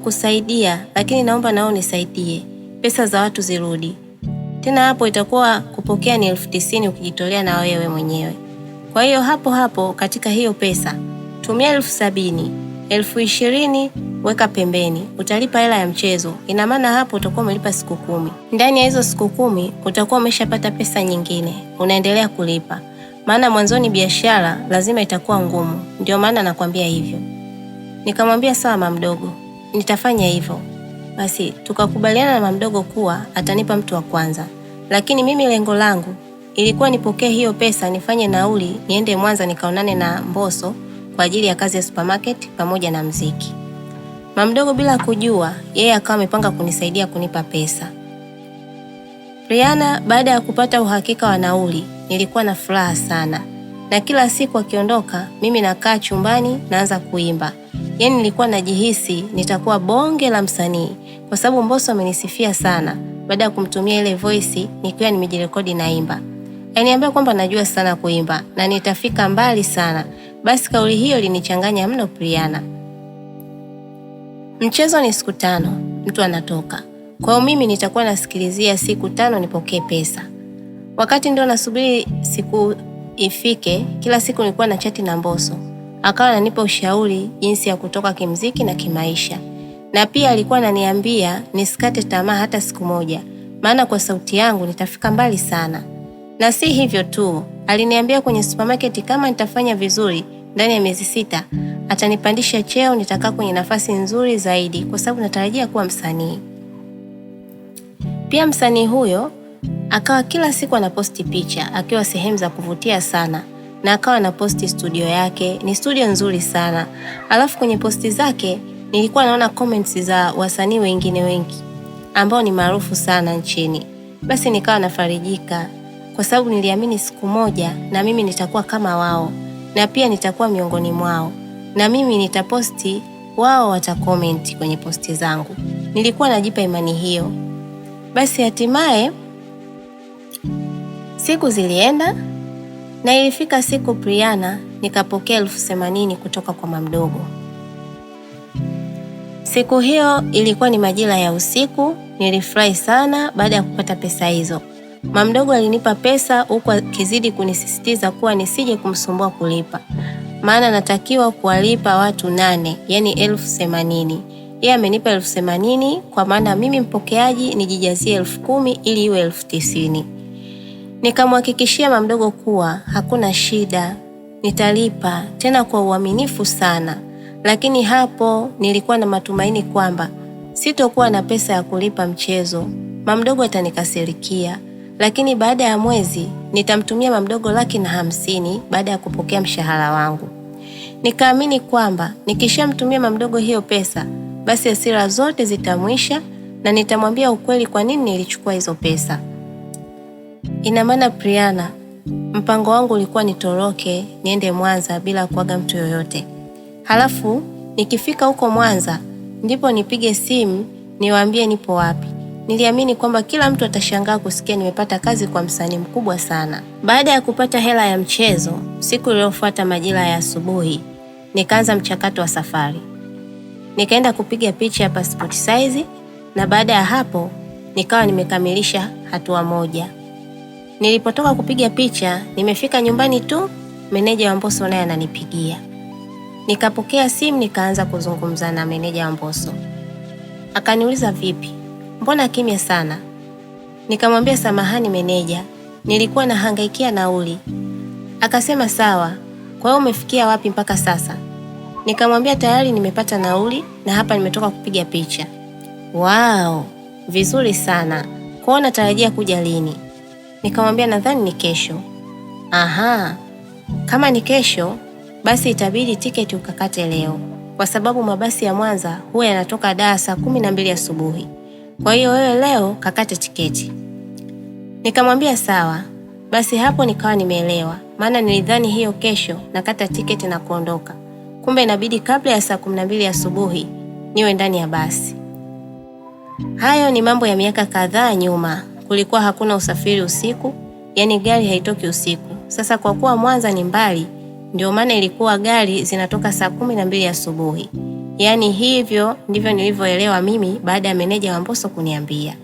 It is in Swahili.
kusaidia, lakini naomba nao nisaidie, pesa za watu zirudi. Tena hapo itakuwa kupokea ni 90,000 ukijitolea na wewe mwenyewe. Kwa hiyo hapo hapo katika hiyo pesa tumia 70,000, 20,000 weka pembeni, utalipa hela ya mchezo. Ina maana hapo utakuwa umelipa siku 10. Ndani ya hizo siku 10 utakuwa umeshapata pesa nyingine, unaendelea kulipa. Maana mwanzoni biashara lazima itakuwa ngumu, ndio maana nakwambia hivyo. Nikamwambia sawa mama mdogo, nitafanya hivyo. Basi tukakubaliana na mama mdogo kuwa atanipa mtu wa kwanza. Lakini mimi lengo langu ilikuwa nipokee hiyo pesa nifanye nauli niende Mwanza nikaonane na Mbosso kwa ajili ya kazi ya supermarket pamoja na mziki. Mama mdogo bila kujua, yeye akawa amepanga kunisaidia kunipa pesa. Rihanna baada ya kupata uhakika wa nauli, nilikuwa na furaha sana. Na kila siku akiondoka, mimi nakaa chumbani naanza kuimba. Yaani nilikuwa najihisi nitakuwa bonge la msanii kwa sababu Mbosso amenisifia sana baada ya kumtumia ile voice nikiwa nimejirekodi naimba. Aliniambia kwamba najua sana kuimba na nitafika mbali sana. Basi kauli hiyo ilinichanganya mno Rihanna. Mchezo ni siku 5, mtu anatoka. Kwa hiyo mimi nitakuwa nasikilizia siku 5 nipokee pesa. Wakati ndio nasubiri siku ifike, kila siku nilikuwa na chati na Mbosso. Akawa ananipa ushauri jinsi ya kutoka kimziki na kimaisha. Na pia alikuwa ananiambia nisikate tamaa hata siku moja, maana kwa sauti yangu nitafika mbali sana. Na si hivyo tu, aliniambia kwenye supermarket kama nitafanya vizuri ndani ya miezi 6, atanipandisha cheo, nitakaa kwenye nafasi nzuri zaidi kwa sababu natarajia kuwa msanii. Pia msanii huyo akawa kila siku anaposti picha akiwa sehemu za kuvutia sana, na akawa anaposti studio yake, ni studio nzuri sana. Alafu kwenye posti zake nilikuwa naona comments za wasanii wengine wengi ambao ni maarufu sana nchini. Basi nikawa nafarijika kwa sababu niliamini siku moja na mimi nitakuwa kama wao, na pia nitakuwa miongoni mwao, na mimi nitaposti, wao watacomment kwenye posti zangu. Nilikuwa najipa imani hiyo. Basi hatimaye siku zilienda na ilifika siku Rihanna nikapokea 80,000 kutoka kwa mama mdogo. Siku hiyo ilikuwa ni majira ya usiku, nilifurahi sana baada ya kupata pesa hizo. Mama mdogo alinipa pesa huku akizidi kunisisitiza kuwa nisije kumsumbua kulipa, maana natakiwa kuwalipa watu 8, yani 80,000. Yeye amenipa 80,000 kwa maana mimi mpokeaji nijijazie 10,000 ili iwe 90,000. Nikamhakikishia mama mdogo kuwa hakuna shida, nitalipa tena kwa uaminifu sana. Lakini hapo nilikuwa na matumaini kwamba sitokuwa na pesa ya kulipa mchezo, mama mdogo atanikasirikia. Lakini baada ya mwezi nitamtumia mama mdogo 150,000 baada ya kupokea mshahara wangu. Nikaamini kwamba nikishamtumia mama mdogo hiyo pesa, basi hasira zote zitamwisha na nitamwambia ukweli kwa nini nilichukua hizo pesa. Ina maana Rihanna, mpango wangu ulikuwa nitoroke niende Mwanza bila kuaga mtu yoyote. Halafu nikifika huko Mwanza ndipo nipige simu niwaambie nipo wapi. Niliamini kwamba kila mtu atashangaa kusikia nimepata kazi kwa msanii mkubwa sana. Baada ya kupata hela ya mchezo, siku iliyofuata majira ya asubuhi, nikaanza mchakato wa safari. Nikaenda kupiga picha ya passport size, na baada ya hapo nikawa nimekamilisha hatua moja. Nilipotoka kupiga picha, nimefika nyumbani tu, meneja wa Mbosso naye ananipigia. Nikapokea simu nikaanza kuzungumza na meneja wa Mbosso. Akaniuliza vipi? Mbona kimya sana? Nikamwambia samahani meneja, nilikuwa nahangaikia nauli. Akasema sawa, kwa hiyo umefikia wapi mpaka sasa? Nikamwambia tayari nimepata nauli na hapa nimetoka kupiga picha. Wow, vizuri sana. Kwa hiyo natarajia kuja lini? Nikamwambia nadhani ni kesho. Aha, kama ni kesho, basi itabidi tiketi ukakate leo, kwa sababu mabasi ya Mwanza huwa yanatoka Dar saa 12 asubuhi. Kwa hiyo wewe leo kakate tiketi. Nikamwambia sawa. Basi hapo nikawa nimeelewa, maana nilidhani hiyo kesho nakata tiketi na kuondoka. Kumbe inabidi kabla ya saa 12 asubuhi niwe ndani ya basi. Hayo ni mambo ya miaka kadhaa nyuma. Kulikuwa hakuna usafiri usiku, yani gari haitoki usiku. Sasa kwa kuwa Mwanza ni mbali, ndio maana ilikuwa gari zinatoka saa 12 asubuhi. Yaani hivyo ndivyo nilivyoelewa mimi baada ya meneja wa Mbosso kuniambia.